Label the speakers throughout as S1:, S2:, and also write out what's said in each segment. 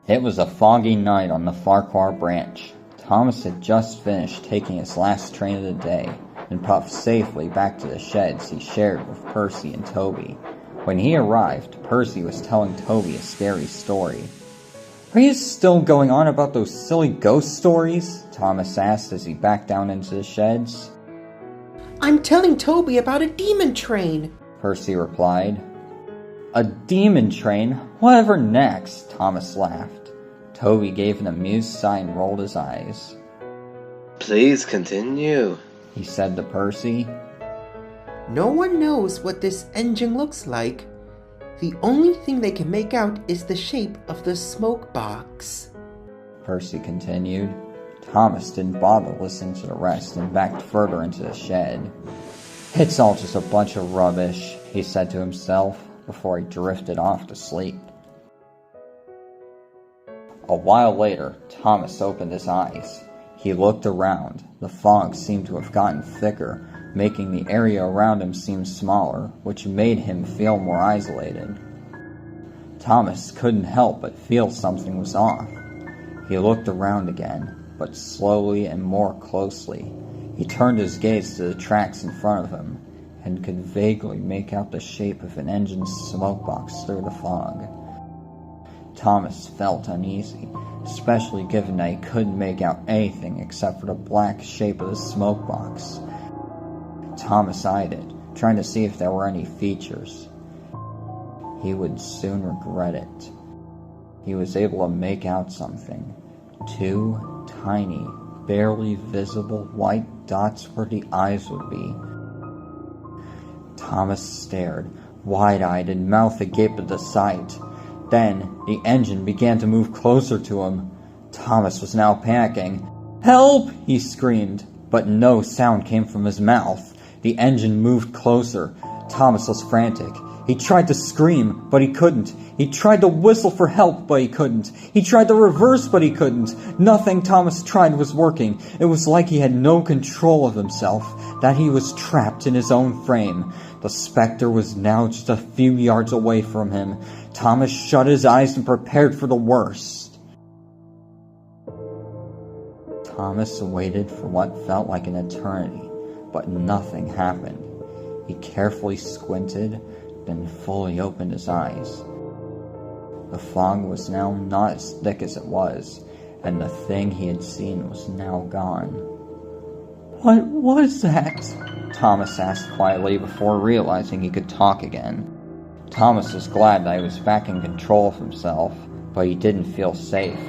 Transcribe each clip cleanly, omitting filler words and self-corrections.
S1: It was a foggy night on the Farquhar branch. Thomas had just finished taking his last train of the day and puffed safely back to the sheds he shared with Percy and Toby. When he arrived, Percy was telling Toby a scary story. "Are you still going on about those silly ghost stories?" Thomas asked as he backed down into the sheds.
S2: "I'm telling Toby about a demon train,"
S1: Percy replied. "A demon train? Whatever next?" Thomas laughed. Toby gave an amused sigh and rolled his eyes.
S3: "Please continue,"
S1: he said to Percy.
S2: "No one knows what this engine looks like. The only thing they can make out is the shape of the smoke box,"
S1: Percy continued. Thomas didn't bother listening to the rest and backed further into the shed. "It's all just a bunch of rubbish," he said to himself before he drifted off to sleep. A while later, Thomas opened his eyes. He looked around. The fog seemed to have gotten thicker, making the area around him seem smaller, which made him feel more isolated. Thomas couldn't help but feel something was off. He looked around again, but slowly and more closely. He turned his gaze to the tracks in front of him, and could vaguely make out the shape of an engine's smoke box through the fog. Thomas felt uneasy, especially given that he couldn't make out anything except for the black shape of the smoke box. Thomas eyed it, trying to see if there were any features. He would soon regret it. He was able to make out something. 2 tiny, barely visible white dots where the eyes would be. Thomas stared, wide-eyed and mouth agape at the sight. Then, the engine began to move closer to him. Thomas was now panicking. "Help!" he screamed, but no sound came from his mouth. The engine moved closer. Thomas was frantic. He tried to scream, but he couldn't. He tried to whistle for help, but he couldn't. He tried to reverse, but he couldn't. Nothing Thomas tried was working. It was like he had no control of himself, that he was trapped in his own frame. The specter was now just a few yards away from him. Thomas shut his eyes and prepared for the worst. Thomas waited for what felt like an eternity, but nothing happened. He carefully squinted, then fully opened his eyes. The fog was now not as thick as it was, and the thing he had seen was now gone. "What was that?" Thomas asked quietly before realizing he could talk again. Thomas was glad that he was back in control of himself, but he didn't feel safe.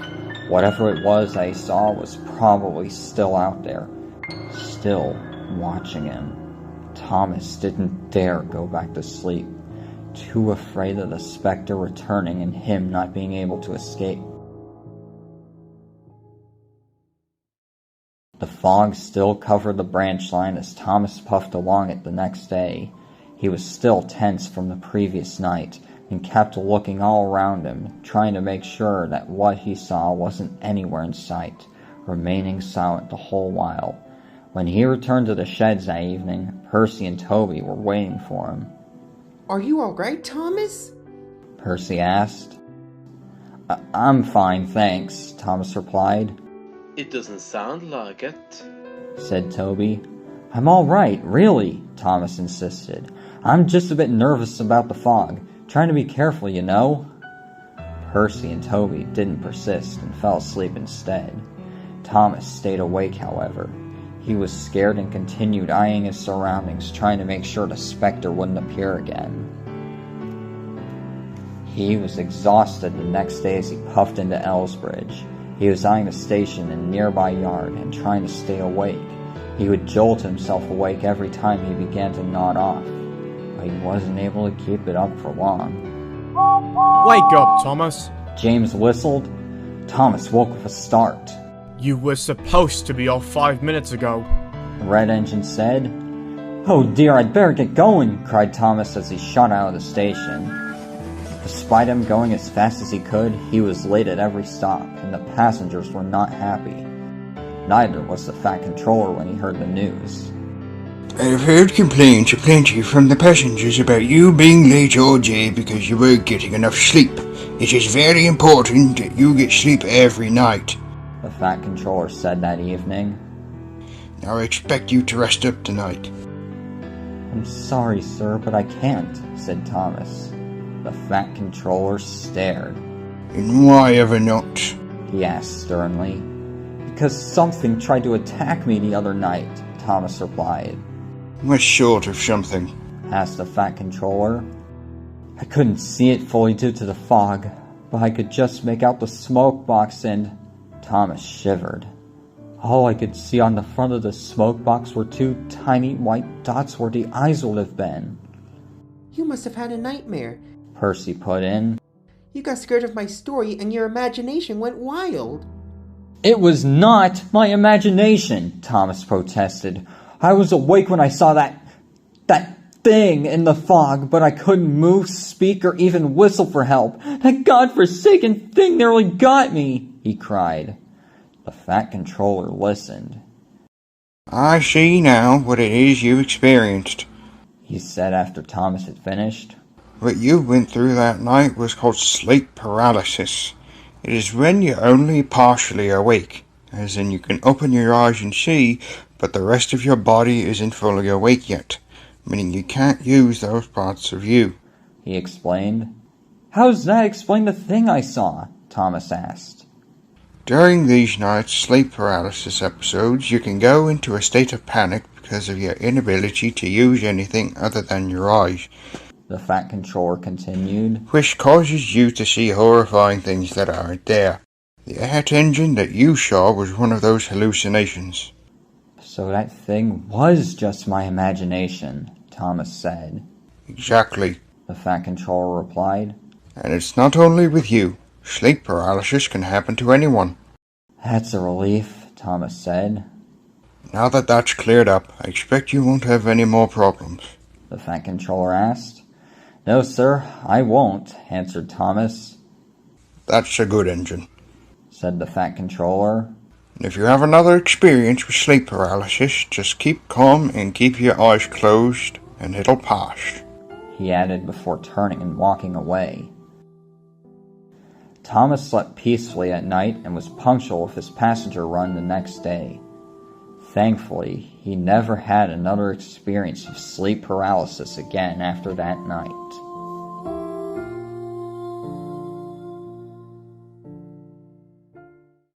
S1: Whatever it was that he saw was probably still out there, still watching him. Thomas didn't dare go back to sleep, too afraid of the specter returning and him not being able to escape. The fog still covered the branch line as Thomas puffed along it the next day. He was still tense from the previous night and kept looking all around him, trying to make sure that what he saw wasn't anywhere in sight, remaining silent the whole while. When he returned to the sheds that evening, Percy and Toby were waiting for him.
S2: "Are you all right, Thomas?"
S1: Percy asked. I'm fine, thanks," Thomas replied.
S3: "It doesn't sound like it,"
S1: said Toby. "I'm all right, really," Thomas insisted. "I'm just a bit nervous about the fog. Trying to be careful, you know." Percy and Toby didn't persist and fell asleep instead. Thomas stayed awake, however. He was scared and continued eyeing his surroundings, trying to make sure the specter wouldn't appear again. He was exhausted the next day as he puffed into Elsbridge. He was eyeing the station in a nearby yard and trying to stay awake. He would jolt himself awake every time he began to nod off, but he wasn't able to keep it up for long.
S4: "Wake up, Thomas!"
S1: James whistled. Thomas woke with a start.
S4: "You were supposed to be off 5 minutes ago,"
S1: The red engine said. "Oh dear, I'd better get going," cried Thomas as he shot out of the station. Despite him going as fast as he could, he was late at every stop, and the passengers were not happy. Neither was the Fat Controller when he heard the news.
S5: "I've heard complaints aplenty from the passengers about you being late all day because you weren't getting enough sleep. It is very important that you get sleep every night.
S1: the Fat Controller said that evening.
S5: Now I expect you to rest up tonight.
S1: I'm sorry, sir, but I can't, said Thomas. The Fat Controller stared.
S5: And why ever not?
S1: He asked sternly. Because something tried to attack me the other night, Thomas replied.
S5: What sort of something?
S1: Asked the Fat Controller. I couldn't see it fully due to the fog, but I could just make out the smoke box and... Thomas shivered. All I could see on the front of the smoke box were two tiny white dots where the eyes would have been.
S2: You must have had a nightmare.
S1: Percy put in.
S2: You got scared of my story and your imagination went wild.
S1: It was not my imagination, Thomas protested. I was awake when I saw that thing in the fog, but I couldn't move, speak, or even whistle for help. That godforsaken thing nearly got me, he cried. The Fat Controller listened.
S5: I see now what it is you experienced.
S1: He said after Thomas had finished.
S5: What you went through that night was called sleep paralysis. It is when you're only partially awake, as in you can open your eyes and see, but the rest of your body isn't fully awake yet, meaning you can't use those parts of you.
S1: He explained. How does that explain the thing I saw? Thomas asked.
S5: During these night's sleep paralysis episodes, you can go into a state of panic because of your inability to use anything other than your eyes,
S1: The Fat Controller continued.
S5: which causes you to see horrifying things that aren't there. The ant engine that you saw was one of those hallucinations.
S1: So that thing was just my imagination, Thomas said.
S5: Exactly.
S1: The Fat Controller replied.
S5: And it's not only with you. Sleep paralysis can happen to anyone.
S1: That's a relief, Thomas said.
S5: Now that that's cleared up, I expect you won't have any more problems.
S1: The Fat Controller asked. No, sir, I won't, answered Thomas.
S5: That's a good engine.
S1: Said the Fat Controller.
S5: And if you have another experience with sleep paralysis, just keep calm and keep your eyes closed, and it'll pass.
S1: He added before turning and walking away. Thomas slept peacefully at night and was punctual with his passenger run the next day. Thankfully, he never had another experience of sleep paralysis again after that night.